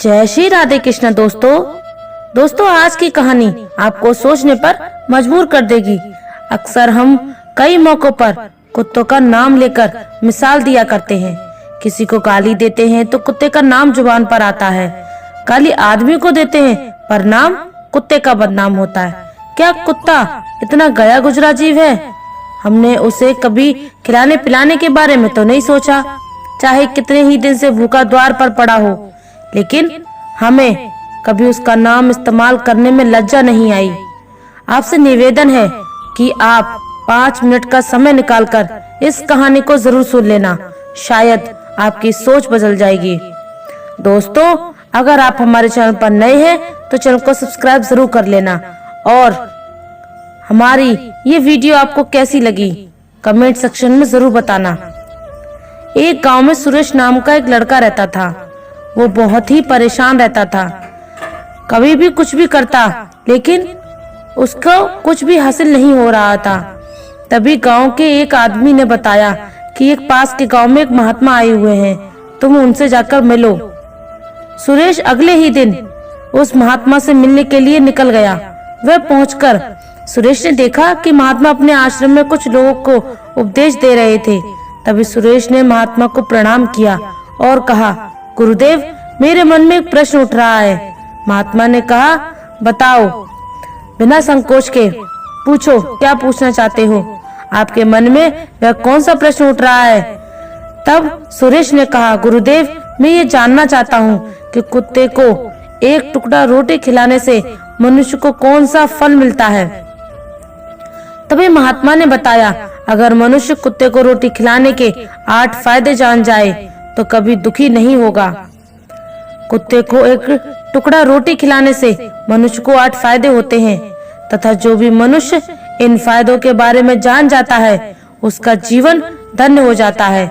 जय श्री राधे कृष्ण। दोस्तों आज की कहानी आपको सोचने पर मजबूर कर देगी। अक्सर हम कई मौकों पर कुत्तों का नाम लेकर मिसाल दिया करते हैं। किसी को गाली देते हैं तो कुत्ते का नाम जुबान पर आता है। गाली आदमी को देते हैं पर नाम कुत्ते का बदनाम होता है। क्या कुत्ता इतना गया गुजरा जीव है? हमने उसे कभी खिलाने पिलाने के बारे में तो नहीं सोचा, चाहे कितने ही दिन से भूखा द्वार पर पड़ा हो, लेकिन हमें कभी उसका नाम इस्तेमाल करने में लज्जा नहीं आई। आपसे निवेदन है कि आप 5 मिनट का समय निकालकर इस कहानी को जरूर सुन लेना, शायद आपकी सोच बदल जाएगी। दोस्तों, अगर आप हमारे चैनल पर नए हैं तो चैनल को सब्सक्राइब जरूर कर लेना और हमारी ये वीडियो आपको कैसी लगी कमेंट सेक्शन में जरूर बताना। एक गांव में सुरेश नाम का एक लड़का रहता था। वो बहुत ही परेशान रहता था, कभी भी कुछ भी करता लेकिन उसको कुछ भी हासिल नहीं हो रहा था। तभी गांव के एक आदमी ने बताया कि एक पास के गांव में एक महात्मा आए हुए हैं, तुम उनसे जाकर मिलो। सुरेश अगले ही दिन उस महात्मा से मिलने के लिए निकल गया। वह पहुंचकर सुरेश ने देखा कि महात्मा अपने आश्रम में कुछ लोगों को उपदेश दे रहे थे। तभी सुरेश ने महात्मा को प्रणाम किया और कहा, गुरुदेव, मेरे मन में एक प्रश्न उठ रहा है। महात्मा ने कहा, बताओ, बिना संकोच के पूछो, क्या पूछना चाहते हो? आपके मन में वह कौन सा प्रश्न उठ रहा है? तब सुरेश ने कहा, गुरुदेव, मैं ये जानना चाहता हूँ कि कुत्ते को एक टुकड़ा रोटी खिलाने से मनुष्य को कौन सा फल मिलता है। तभी महात्मा ने बताया, अगर मनुष्य कुत्ते को रोटी खिलाने के 8 फायदे जान जाए तो कभी दुखी नहीं होगा। कुत्ते को एक टुकड़ा रोटी खिलाने से मनुष्य को 8 फायदे होते हैं तथा जो भी मनुष्य इन फायदों के बारे में जान जाता है उसका जीवन धन्य हो जाता है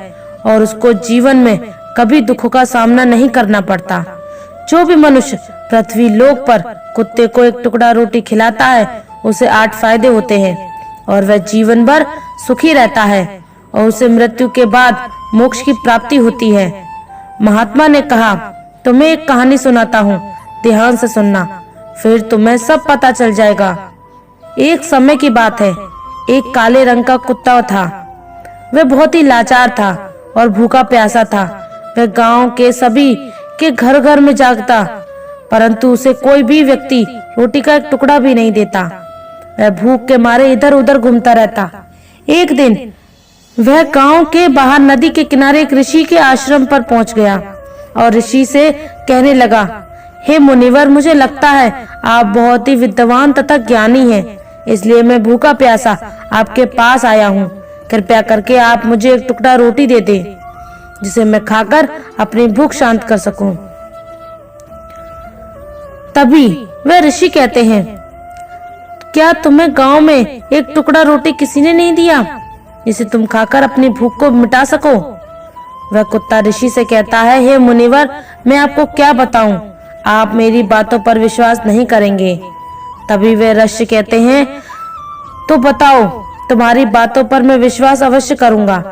और उसको जीवन में कभी दुखों का सामना नहीं करना पड़ता। जो भी मनुष्य पृथ्वी लोक पर कुत्ते को एक टुकड़ा रोटी खिलाता है उसे 8 फायदे होते हैं और वह जीवन भर सुखी रहता है और उसे मृत्यु के बाद मोक्ष की प्राप्ति होती है। महात्मा ने कहा, तुम्हें एक कहानी सुनाता हूँ, ध्यान से सुनना, फिर तुम्हें सब पता चल जाएगा। एक समय की बात है, एक काले रंग का कुत्ता था। वह बहुत ही लाचार था और भूखा प्यासा था। वह गांव के सभी के घर घर में जागता, परंतु उसे कोई भी व्यक्ति रोटी का एक टुकड़ा भी नहीं देता। वह भूख के मारे इधर उधर घूमता रहता। एक दिन वह गांव के बाहर नदी के किनारे एक ऋषि के आश्रम पर पहुंच गया और ऋषि से कहने लगा, हे मुनिवर, मुझे लगता है आप बहुत ही विद्वान तथा ज्ञानी हैं, इसलिए मैं भूखा प्यासा आपके पास आया हूँ। कृपया करके आप मुझे एक टुकड़ा रोटी दे दे जिसे मैं खाकर अपनी भूख शांत कर सकूं। तभी वह ऋषि कहते हैं, क्या तुम्हें गांव में एक टुकड़ा रोटी किसी ने नहीं दिया जिसे तुम खाकर अपनी भूख को मिटा सको? वह कुत्ता ऋषि से कहता है, हे मुनिवर, मैं आपको क्या बताऊं, आप मेरी बातों पर विश्वास नहीं करेंगे। तभी वे ऋषि कहते हैं, तो बताओ, तुम्हारी बातों पर मैं विश्वास अवश्य करूंगा,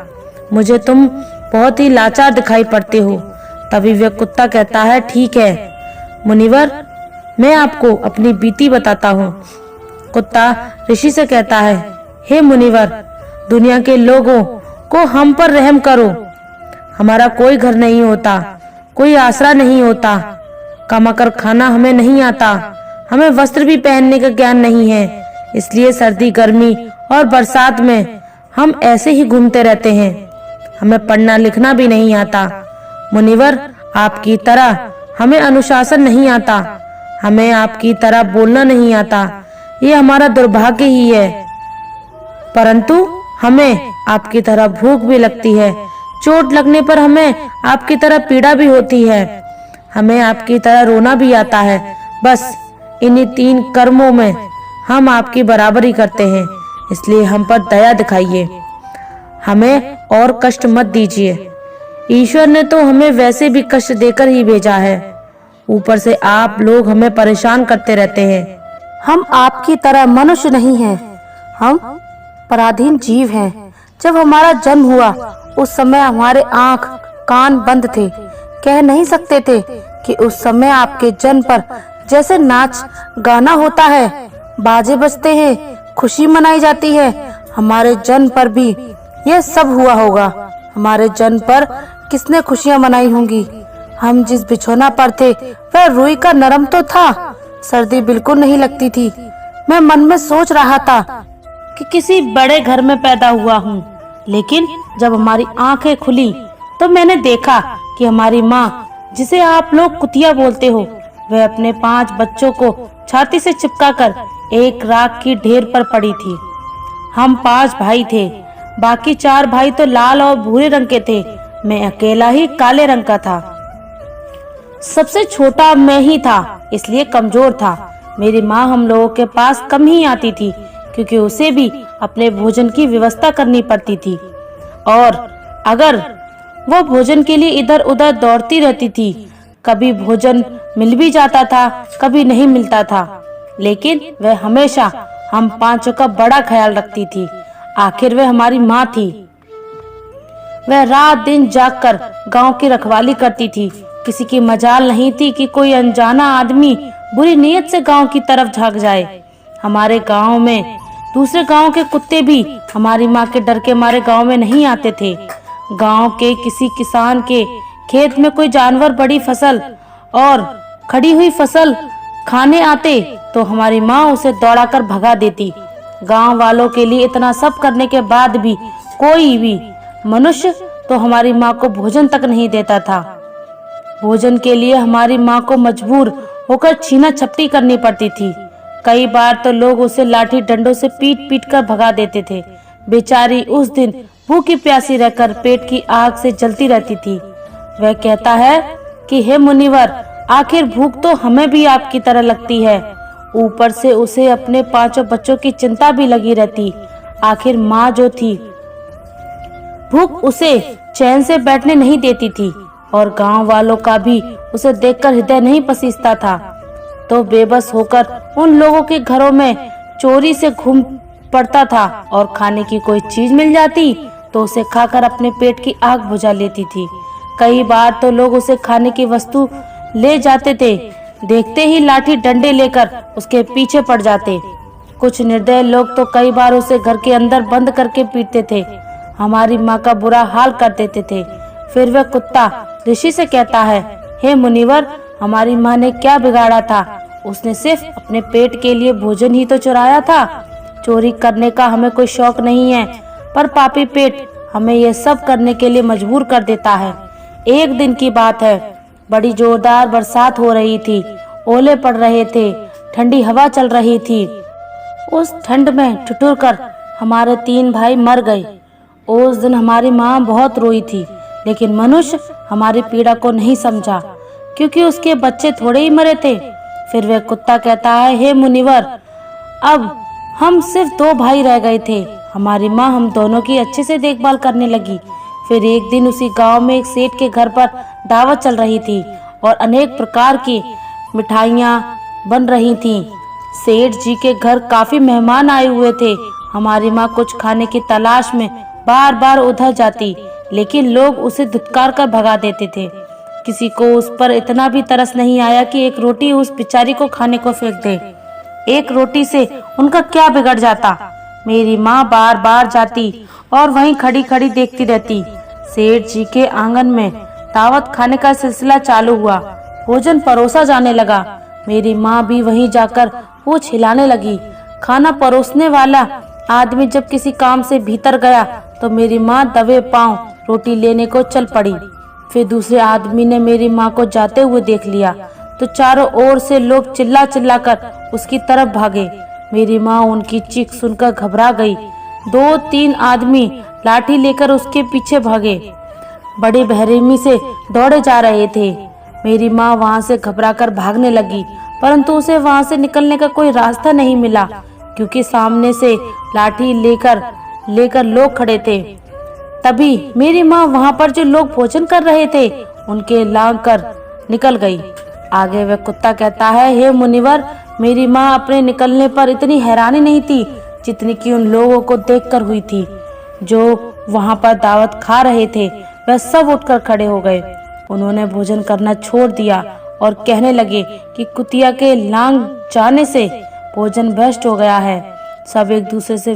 मुझे तुम बहुत ही लाचार दिखाई पड़ते हो। तभी वह कुत्ता कहता है, ठीक है मुनिवर, मैं आपको अपनी बीती बताता हूँ। कुत्ता ऋषि से कहता है, हे मुनिवर, दुनिया के लोगों को हम पर रहम करो। हमारा कोई घर नहीं होता, कोई आसरा नहीं होता, कमाकर खाना हमें नहीं आता, हमें वस्त्र भी पहनने का ज्ञान नहीं है, इसलिए सर्दी गर्मी और बरसात में हम ऐसे ही घूमते रहते हैं। हमें पढ़ना लिखना भी नहीं आता। मुनिवर, आपकी तरह हमें अनुशासन नहीं आता, हमें आपकी तरह बोलना नहीं आता, ये हमारा दुर्भाग्य ही है। परंतु हमें आपकी तरह भूख भी लगती है, चोट लगने पर हमें आपकी तरह पीड़ा भी होती है, हमें आपकी तरह रोना भी आता है। बस इन्हीं 3 कर्मों में हम आपकी बराबरी करते हैं, इसलिए हम पर दया दिखाइए, हमें और कष्ट मत दीजिए। ईश्वर ने तो हमें वैसे भी कष्ट देकर ही भेजा है, ऊपर से आप लोग हमें परेशान करते रहते हैं। हम आपकी तरह मनुष्य नहीं हैं, हम पराधीन जीव हैं। जब हमारा जन्म हुआ उस समय हमारे आंख कान बंद थे, कह नहीं सकते थे कि उस समय आपके जन्म पर जैसे नाच गाना होता है, बाजे बजते हैं, खुशी मनाई जाती है, हमारे जन्म पर भी यह सब हुआ होगा। हमारे जन्म पर किसने खुशियां मनाई होंगी। हम जिस बिछौना पर थे वह रुई का नरम तो था, सर्दी बिल्कुल नहीं लगती थी। मैं मन में सोच रहा था कि किसी बड़े घर में पैदा हुआ हूँ, लेकिन जब हमारी आंखें खुली तो मैंने देखा कि हमारी माँ, जिसे आप लोग कुतिया बोलते हो, वह अपने 5 बच्चों को छाती से चिपकाकर एक राख की ढेर पर पड़ी थी। हम 5 भाई थे, बाकी 4 भाई तो लाल और भूरे रंग के थे, मैं अकेला ही काले रंग का था। सबसे छोटा मैं ही था, इसलिए कमजोर था। मेरी माँ हम लोगों के पास कम ही आती थी, क्योंकि उसे भी अपने भोजन की व्यवस्था करनी पड़ती थी, और अगर वो भोजन के लिए इधर उधर दौड़ती रहती थी। कभी भोजन मिल भी जाता था, कभी नहीं मिलता था, लेकिन वह हमेशा हम 5 का बड़ा ख्याल रखती थी। आखिर वह हमारी माँ थी। वह रात दिन जागकर गांव की रखवाली करती थी। किसी की मजाल नहीं थी कि कोई अनजाना आदमी बुरी नीयत से गांव की तरफ झांक जाए। हमारे गांव में दूसरे गांव के कुत्ते भी हमारी माँ के डर के मारे गांव में नहीं आते थे। गांव के किसी किसान के खेत में कोई जानवर बड़ी फसल और खड़ी हुई फसल खाने आते तो हमारी माँ उसे दौड़ाकर भगा देती। गांव वालों के लिए इतना सब करने के बाद भी कोई भी मनुष्य तो हमारी माँ को भोजन तक नहीं देता था। भोजन के लिए हमारी माँ को मजबूर होकर छीना झपटी करनी पड़ती थी। कई बार तो लोग उसे लाठी डंडों से पीट पीट कर भगा देते थे। बेचारी उस दिन भूखी प्यासी रहकर पेट की आग से जलती रहती थी। वह कहता है कि हे मुनिवर, आखिर भूख तो हमें भी आपकी तरह लगती है। ऊपर से उसे अपने 5 बच्चों की चिंता भी लगी रहती। आखिर माँ जो थी, भूख उसे चैन से बैठने नहीं देती थी, और गांव वालों का भी उसे देखकर हृदय नहीं पसीजता था। तो बेबस होकर उन लोगों के घरों में चोरी से घूम पड़ता था, और खाने की कोई चीज मिल जाती तो उसे खाकर अपने पेट की आग बुझा लेती थी। कई बार तो लोग उसे खाने की वस्तु ले जाते थे, देखते ही लाठी डंडे लेकर उसके पीछे पड़ जाते। कुछ निर्दय लोग तो कई बार उसे घर के अंदर बंद करके पीटते थे, हमारी माँ का बुरा हाल कर देते थे। फिर वह कुत्ता ऋषि से कहता है, हे मुनिवर, हमारी माँ ने क्या बिगाड़ा था? उसने सिर्फ अपने पेट के लिए भोजन ही तो चुराया था। चोरी करने का हमें कोई शौक नहीं है, पर पापी पेट हमें यह सब करने के लिए मजबूर कर देता है। एक दिन की बात है, बड़ी जोरदार बरसात हो रही थी, ओले पड़ रहे थे, ठंडी हवा चल रही थी। उस ठंड में ठिठुर कर हमारे 3 भाई मर गए। उस दिन हमारी माँ बहुत रोई थी, लेकिन मनुष्य हमारी पीड़ा को नहीं समझा, क्योंकि उसके बच्चे थोड़े ही मरे थे। फिर वह कुत्ता कहता है, हे मुनिवर, अब हम सिर्फ 2 भाई रह गए थे। हमारी माँ हम दोनों की अच्छे से देखभाल करने लगी। फिर एक दिन उसी गांव में एक सेठ के घर पर दावत चल रही थी और अनेक प्रकार की मिठाइयाँ बन रही थीं। सेठ जी के घर काफी मेहमान आए हुए थे। हमारी माँ कुछ खाने की तलाश में बार बार उधर जाती, लेकिन लोग उसे धुतकार कर भगा देते थे। किसी को उस पर इतना भी तरस नहीं आया कि एक रोटी उस बेचारी को खाने को फेंक दे। एक रोटी से उनका क्या बिगड़ जाता। मेरी माँ बार बार जाती और वहीं खड़ी खड़ी देखती रहती। सेठ जी के आंगन में दावत खाने का सिलसिला चालू हुआ। भोजन परोसा जाने लगा। मेरी माँ भी वहीं जाकर पूछ हिलाने लगी। खाना परोसने वाला आदमी जब किसी काम से भीतर गया तो मेरी माँ दबे पांव रोटी लेने को चल पड़ी। फिर दूसरे आदमी ने मेरी माँ को जाते हुए देख लिया तो चारों ओर से लोग चिल्ला चिल्ला कर उसकी तरफ भागे। मेरी माँ उनकी चीख सुनकर घबरा गई। 2-3 आदमी लाठी लेकर उसके पीछे भागे, बड़ी बेरहमी से दौड़े जा रहे थे। मेरी माँ वहाँ से घबराकर भागने लगी, परंतु उसे वहाँ से निकलने का कोई रास्ता नहीं मिला, क्योंकि सामने से लाठी लेकर लोग खड़े थे। तभी मेरी माँ वहाँ पर जो लोग भोजन कर रहे थे उनके लांग कर निकल गई। आगे वह कुत्ता कहता है, हे मुनिवर, मेरी माँ अपने निकलने पर इतनी हैरानी नहीं थी जितनी कि उन लोगों को देखकर हुई थी जो वहाँ पर दावत खा रहे थे। वह सब उठकर खड़े हो गए। उन्होंने भोजन करना छोड़ दिया और कहने लगे कि कुतिया के लांग जाने से भोजन भ्रष्ट हो गया है। सब एक दूसरे से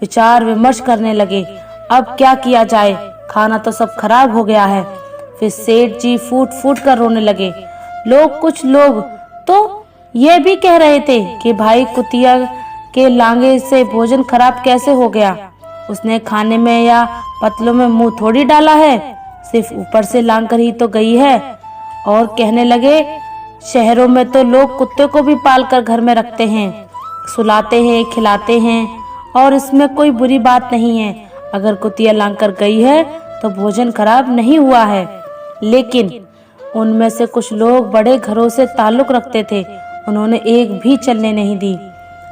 विचार विमर्श करने लगे। अब क्या किया जाए, खाना तो सब खराब हो गया है। फिर सेठ जी फूट फूट कर रोने लगे। कुछ लोग तो ये भी कह रहे थे कि भाई कुतिया के लांगे से भोजन खराब कैसे हो गया, उसने खाने में या पतलों में मुंह थोड़ी डाला है, सिर्फ ऊपर से लांग कर ही तो गई है। और कहने लगे, शहरों में तो लोग कुत्ते को भी पाल कर घर में रखते हैं, सुलाते हैं, खिलाते हैं, और इसमें कोई बुरी बात नहीं है। अगर कुतिया लांग कर गई है तो भोजन खराब नहीं हुआ है। लेकिन उनमें से कुछ लोग बड़े घरों से ताल्लुक रखते थे, उन्होंने एक भी चलने नहीं दी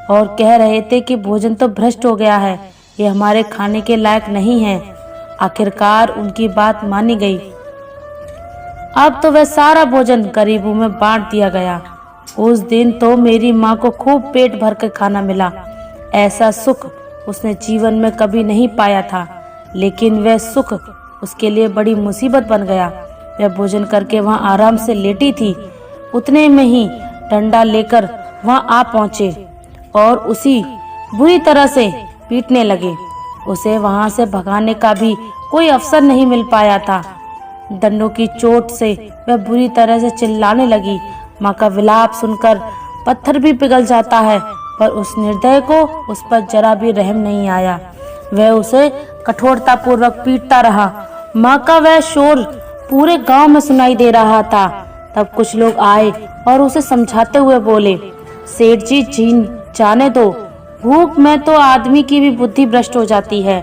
और कह रहे थे कि भोजन तो भ्रष्ट हो गया है, ये हमारे खाने के लायक नहीं है। आखिरकार उनकी बात मानी गई। अब तो वह सारा भोजन गरीबों में बांट दिया गया। उस दिन तो मेरी माँ को खूब पेट भर कर खाना मिला। ऐसा सुख उसने जीवन में कभी नहीं पाया था, लेकिन वह सुख उसके लिए बड़ी मुसीबत बन गया। वह भोजन करके वहां आराम से लेटी थी, उतने में ही डंडा लेकर वहां आ पहुंचे और उसी बुरी तरह से पीटने लगे। उसे वहां से भगाने का भी कोई अवसर नहीं मिल पाया था। डंडों की चोट से वह बुरी तरह से चिल्लाने लगी। माँ का विलाप सुनकर पत्थर भी पिघल जाता है, पर उस निर्दय को उस पर जरा भी रहम नहीं आया। वह उसे कठोरता पूर्वक पीटता रहा। माँ का वह शोर पूरे गांव में सुनाई दे रहा था। तब कुछ लोग आए और उसे समझाते हुए बोले, सेठ जी जाने दो, भूख में तो आदमी की भी बुद्धि भ्रष्ट हो जाती है।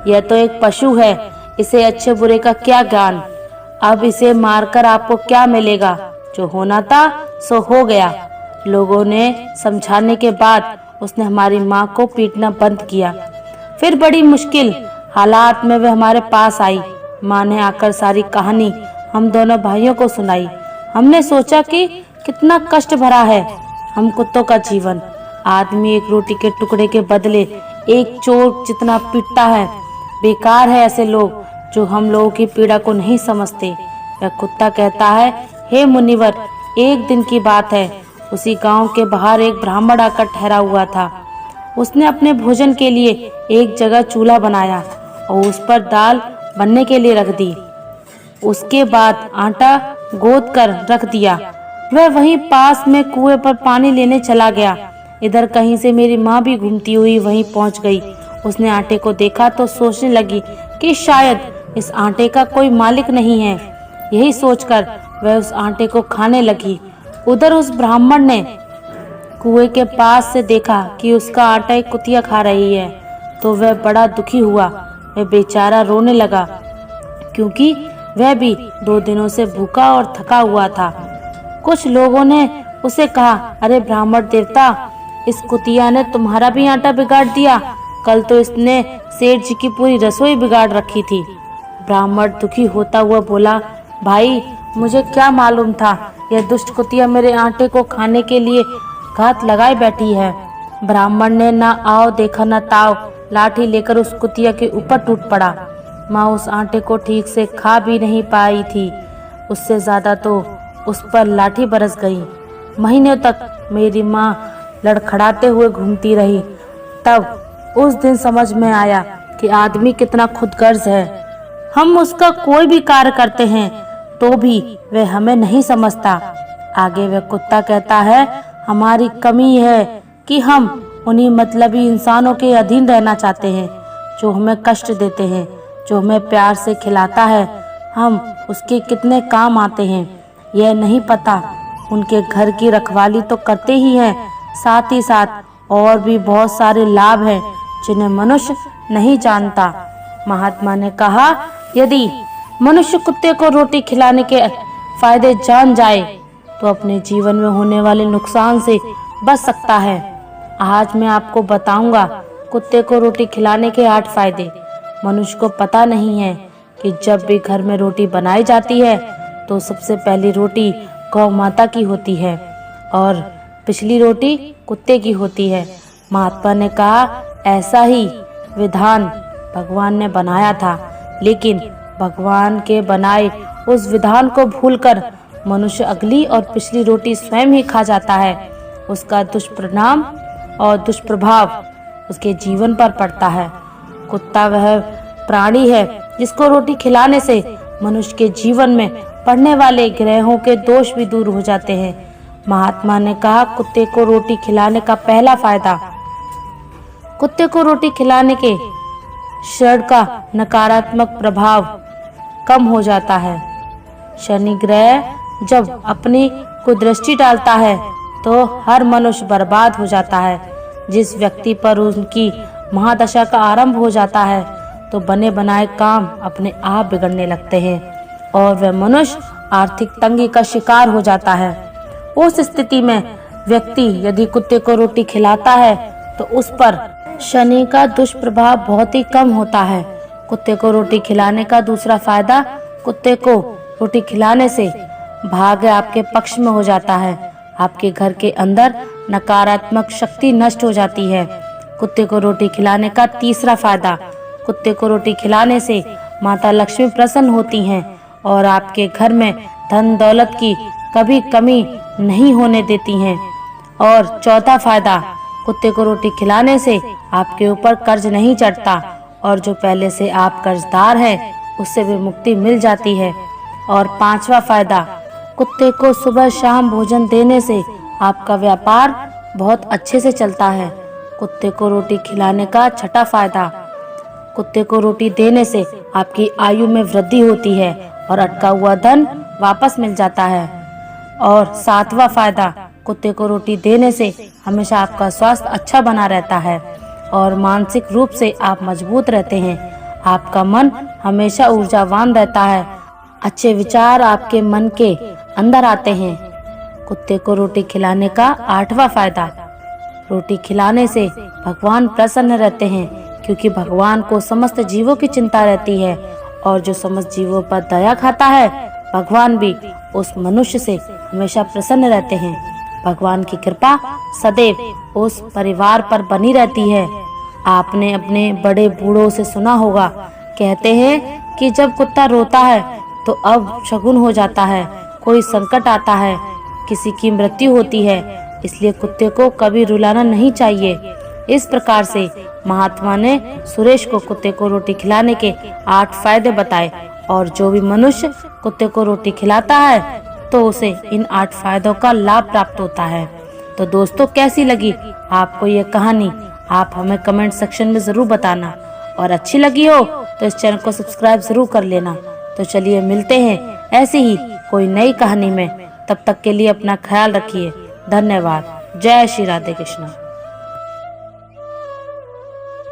यह तो एक पशु है, इसे अच्छे बुरे का क्या ज्ञान। अब इसे मारकर आपको क्या मिलेगा, जो होना था सो हो गया। लोगों ने समझाने के बाद उसने हमारी माँ को पीटना बंद किया। फिर बड़ी मुश्किल हालात में वह हमारे पास आई। माँ ने आकर सारी कहानी हम दोनों भाइयों को सुनाई। हमने सोचा कि कितना कष्ट भरा है हम कुत्तों का जीवन। आदमी एक रोटी के टुकड़े के बदले एक चोट जितना पीटता है। बेकार है ऐसे लोग जो हम लोगों की पीड़ा को नहीं समझते। वह कुत्ता कहता है, हे मुनिवर, एक दिन की बात है, उसी गांव के बाहर एक ब्राह्मण आकर ठहरा हुआ था। उसने अपने भोजन के लिए एक जगह चूल्हा बनाया और उस पर दाल बनने के लिए रख दी। उसके बाद आटा गोद कर रख दिया। वह वहीं पास में कुएं पर पानी लेने चला गया। इधर कहीं से मेरी माँ भी घूमती हुई वहीं पहुंच गई। उसने आटे को देखा तो सोचने लगी कि शायद इस आटे का कोई मालिक नहीं है। यही सोचकर वह उस आटे को खाने लगी। उधर उस ब्राह्मण ने कुएं के पास से देखा कि उसका आटा एक कुतिया खा रही है, तो वह बड़ा दुखी हुआ। वह बेचारा रोने लगा, क्योंकि वह भी 2 दिनों से भूखा और थका हुआ था। कुछ लोगों ने उसे कहा, अरे ब्राह्मण देवता, इस कुतिया ने तुम्हारा भी आटा बिगाड़ दिया। कल तो इसने सेठ जी की पूरी रसोई बिगाड़ रखी थी। ब्राह्मण दुखी होता हुआ बोला, भाई मुझे क्या मालूम था, यह दुष्ट कुतिया मेरे आटे को खाने के लिए घात लगाए बैठी है। ब्राह्मण ने ना आओ देखा ना ताव, लाठी लेकर उस कुतिया के ऊपर टूट पड़ा। माँ उस आटे को ठीक से खा भी नहीं पाई थी, उससे ज्यादा तो उस पर लाठी बरस गई। महीनों तक मेरी माँ लड़खड़ाते हुए घूमती रही। तब उस दिन समझ में आया कि आदमी कितना खुदगर्ज है। हम उसका कोई भी कार्य करते हैं तो भी वह हमें नहीं समझता। आगे वह कुत्ता कहता है, हमारी कमी है कि हम उन्हीं मतलबी इंसानों के अधीन रहना चाहते हैं, जो हमें कष्ट देते हैं। जो हमें प्यार से खिलाता है, हम उसके कितने काम आते हैं यह नहीं पता। उनके घर की रखवाली तो करते ही हैं, साथ ही साथ और भी बहुत सारे लाभ हैं जिन्हें मनुष्य नहीं जानता। महात्मा ने कहा, यदि मनुष्य कुत्ते को रोटी खिलाने के फायदे जान जाए तो अपने जीवन में होने वाले नुकसान से बच सकता है। आज मैं आपको बताऊंगा कुत्ते को रोटी खिलाने के 8 फायदे। मनुष्य को पता नहीं है कि जब भी घर में रोटी बनाई जाती है तो सबसे पहली रोटी गौ माता की होती है और पिछली रोटी कुत्ते की होती है। महात्मा ने कहा, ऐसा ही विधान भगवान ने बनाया था, लेकिन भगवान के बनाए उस विधान को भूलकर मनुष्य अगली और पिछली रोटी स्वयं ही खा जाता है, उसका दुष्परिणाम और दुष्प्रभाव उसके जीवन पर पड़ता है। कुत्ता वह प्राणी है जिसको रोटी खिलाने से मनुष्य के जीवन में पड़ने वाले ग्रहों के दोष भी दूर हो जाते हैं। महात्मा ने कहा, कुत्ते को रोटी खिलाने का पहला फायदा, कुत्ते को रोटी खिलाने के क्षण का नकारात्मक प्रभाव कम हो जाता है। शनि ग्रह जब अपनी कुदृष्टि डालता है तो हर मनुष्य बर्बाद हो जाता है। जिस व्यक्ति पर उनकी महादशा का आरंभ हो जाता है तो बने बनाए काम अपने आप बिगड़ने लगते हैं और वह मनुष्य आर्थिक तंगी का शिकार हो जाता है। उस स्थिति में व्यक्ति यदि कुत्ते को रोटी खिलाता है तो उस पर शनि का दुष्प्रभाव बहुत ही कम होता है। कुत्ते को रोटी खिलाने का दूसरा फायदा, कुत्ते को रोटी खिलाने से भाग्य आपके पक्ष में हो जाता है। आपके घर के अंदर नकारात्मक शक्ति नष्ट हो जाती है। कुत्ते को रोटी खिलाने का तीसरा फायदा, कुत्ते को रोटी खिलाने से माता लक्ष्मी प्रसन्न होती हैं और आपके घर में धन दौलत की कभी कमी नहीं होने देती हैं। और चौथा फायदा, कुत्ते को रोटी खिलाने से आपके ऊपर कर्ज नहीं चढ़ता और जो पहले से आप कर्जदार हैं उससे भी मुक्ति मिल जाती है। और पांचवा फायदा, कुत्ते को सुबह शाम भोजन देने से आपका व्यापार बहुत अच्छे से चलता है। कुत्ते को रोटी खिलाने का छठा फायदा, कुत्ते को रोटी देने से आपकी आयु में वृद्धि होती है और अटका हुआ धन वापस मिल जाता है। और सातवां फायदा, कुत्ते को रोटी देने से हमेशा आपका स्वास्थ्य अच्छा बना रहता है और मानसिक रूप से आप मजबूत रहते हैं। आपका मन हमेशा ऊर्जावान रहता है, अच्छे विचार आपके मन के अंदर आते हैं। कुत्ते को रोटी खिलाने का आठवां फायदा, रोटी खिलाने से भगवान प्रसन्न रहते हैं क्योंकि भगवान को समस्त जीवों की चिंता रहती है और जो समस्त जीवों पर दया खाता है भगवान भी उस मनुष्य से हमेशा प्रसन्न रहते हैं। भगवान की कृपा सदैव उस परिवार पर बनी रहती है। आपने अपने बड़े बूढ़ों से सुना होगा, कहते हैं कि जब कुत्ता रोता है तो अब शगुन हो जाता है, कोई संकट आता है, किसी की मृत्यु होती है, इसलिए कुत्ते को कभी रुलाना नहीं चाहिए। इस प्रकार से महात्मा ने सुरेश को कुत्ते को रोटी खिलाने के 8 फायदे बताए और जो भी मनुष्य कुत्ते को रोटी खिलाता है तो उसे इन 8 फायदों का लाभ प्राप्त होता है। तो दोस्तों, कैसी लगी आपको ये कहानी? आप हमें कमेंट सेक्शन में जरूर बताना और अच्छी लगी हो तो इस चैनल को सब्सक्राइब जरूर कर लेना। तो चलिए मिलते हैं ऐसी ही कोई नई कहानी में। तब तक के लिए अपना ख्याल रखिए। धन्यवाद। जय श्री राधे कृष्ण।